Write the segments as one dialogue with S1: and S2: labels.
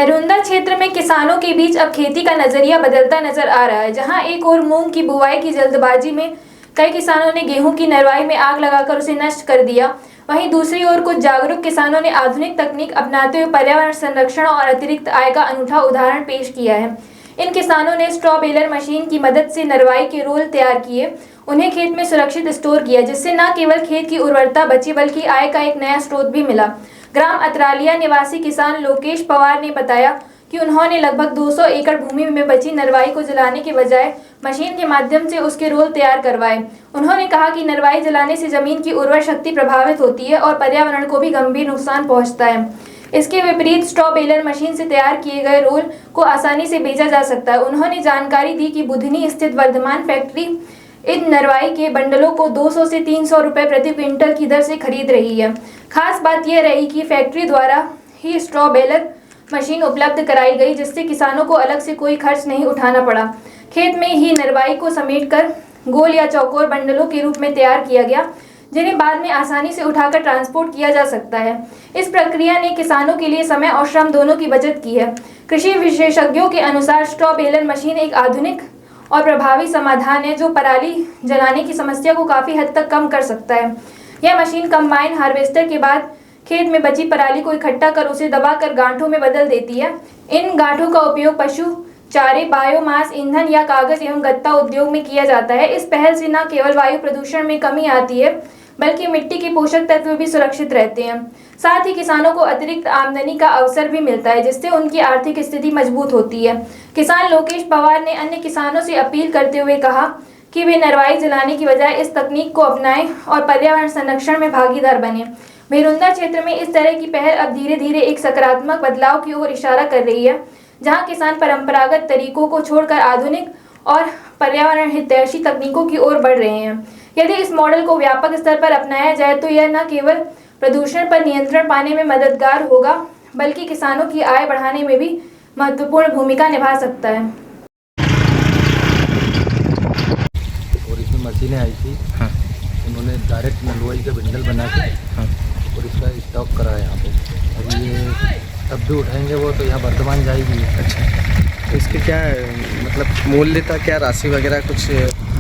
S1: मेहरुंदा क्षेत्र में किसानों के बीच अब खेती का नजरिया बदलता नजर आ रहा है। जहां एक ओर मूंग की बुवाई की जल्दबाजी में कई किसानों ने गेहूं की नरवाई में आग लगाकर उसे नष्ट कर दिया, वहीं दूसरी ओर कुछ जागरूक किसानों ने आधुनिक तकनीक अपनाते हुए पर्यावरण संरक्षण और अतिरिक्त आय का अनूठा उदाहरण पेश किया है। इन किसानों ने स्ट्रॉ बेलर मशीन की मदद से नरवाई के रोल तैयार किए, उन्हें खेत में सुरक्षित स्टोर किया, जिससे न केवल खेत की उर्वरता बची बल्कि आय का एक नया स्रोत भी मिला। ग्राम अतरालिया निवासी किसान लोकेश पवार ने बताया कि उन्होंने लगभग 200 एकड़ भूमि में बची नरवाई को जलाने के बजाय मशीन के माध्यम से उसके रोल तैयार करवाए। उन्होंने कहा कि नरवाई जलाने से जमीन की उर्वर शक्ति प्रभावित होती है और पर्यावरण को भी गंभीर नुकसान पहुंचता है। इसके विपरीत स्ट्रॉ बेलर मशीन से तैयार किए गए रोल को आसानी से बेचा जा सकता है। उन्होंने जानकारी दी कि बुधनी स्थित वर्धमान फैक्ट्री इन नरवाई के बंडलों को 200 से 300 रुपए प्रति क्विंटल की दर से खरीद रही है। खास बात यह रही कि फैक्ट्री द्वारा ही स्ट्रॉ बेलर मशीन उपलब्ध कराई गई, जिससे किसानों को अलग से कोई खर्च नहीं उठाना पड़ा। खेत में ही नरवाई को समेटकर गोल या चौकोर बंडलों के रूप में तैयार किया गया, जिन्हें बाद में आसानी से उठाकर ट्रांसपोर्ट किया जा सकता है। इस प्रक्रिया ने किसानों के लिए समय और श्रम दोनों की बचत की है। कृषि विशेषज्ञों के अनुसार स्ट्रॉ बेलर मशीन एक आधुनिक और प्रभावी समाधान है जो पराली जलाने की समस्या को काफी हद तक कम कर सकता है। यह मशीन कंबाइन हार्वेस्टर के बाद खेत में बची पराली को इकट्ठा कर उसे दबाकर गांठों में बदल देती है। इन गांठों का उपयोग पशु चारे, बायोमास ईंधन या कागज एवं गत्ता उद्योग में किया जाता है। इस पहल से न केवल वायु प्रदूषण में कमी आती है बल्कि मिट्टी के पोषक तत्व भी सुरक्षित रहते हैं। साथ ही किसानों को अतिरिक्त आमदनी का अवसर भी मिलता है, जिससे उनकी आर्थिक स्थिति मजबूत होती है। किसान लोकेश पवार ने अन्य किसानों से अपील करते हुए कहा कि वे नरवाई जलाने की बजाय इस तकनीक को अपनाएं और पर्यावरण संरक्षण में भागीदार बने। मेहरुंदा क्षेत्र में इस तरह की पहल अब धीरे धीरे एक सकारात्मक बदलाव की ओर इशारा कर रही है, जहां किसान परंपरागत तरीकों को छोड़कर आधुनिक और पर्यावरण हितैषी तकनीकों की ओर बढ़ रहे हैं। यदि इस मॉडल को व्यापक स्तर पर अपनाया जाए तो यह न केवल प्रदूषण पर नियंत्रण पाने में मददगार होगा बल्कि किसानों की आय बढ़ाने में भी महत्वपूर्ण भूमिका निभा सकता है।
S2: और इसमें मशीनें आई थी, उन्होंने डायरेक्ट नलवाई के बंडल बना के और इसका स्टॉक करा है यहाँ पे। अभी ये तब भी उठाएंगे वो तो यहाँ वर्धमान जाएगी।
S3: अच्छा, तो इसके क्या मतलब मूल्यता, क्या राशि वगैरह कुछ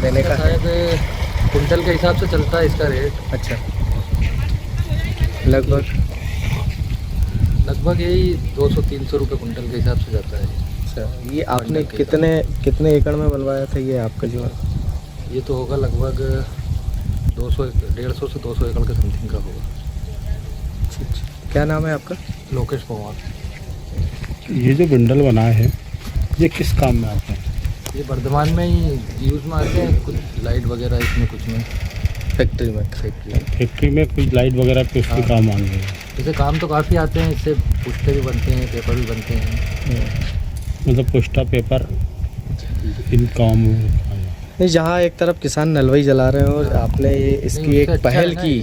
S3: देने का है?
S2: शायद कुंटल के हिसाब से चलता है इसका रेट।
S3: अच्छा, लगभग
S2: यही 200-300 रुपये कुंटल के हिसाब से जाता है।
S3: अच्छा, ये आपने कितने एकड़ में बनवाया था ये आपका जो है?
S2: ये तो होगा लगभग 150 से 200 एकड़ के समथिंग का होगा।
S3: अच्छा, क्या नाम है आपका?
S2: लोकेश पवार।
S4: ये जो बंडल बनाए हैं ये किस काम में आते हैं?
S2: ये वर्धमान में ही यूज़ में आते हैं, कुछ लाइट वगैरह इसमें, कुछ में
S4: फैक्ट्री में कुछ लाइट वगैरह पे उसके काम आएंगे।
S2: इसे काम तो काफ़ी आते हैं, इससे पुस्ते भी बनते हैं, पेपर भी बनते हैं।
S4: मतलब पुस्ता पेपर इन काम में।
S3: जहाँ एक तरफ किसान नलवाई जला रहे हैं और आपने ये इसकी एक पहल की,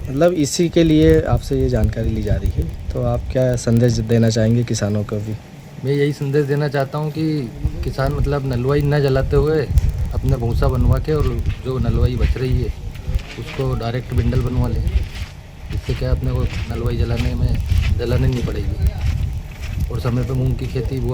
S3: मतलब इसी के लिए आपसे ये जानकारी ली जा रही है, तो आप क्या संदेश देना चाहेंगे किसानों को भी?
S2: मैं यही संदेश देना चाहता हूँ कि किसान मतलब नलवाई न जलाते हुए अपने भूसा बनवा के और जो नलवाई बच रही है उसको डायरेक्ट बिंडल बनवा लें। इससे क्या अपने को नलवाई जलाने नहीं पड़ेगी और समय पे मूंग की खेती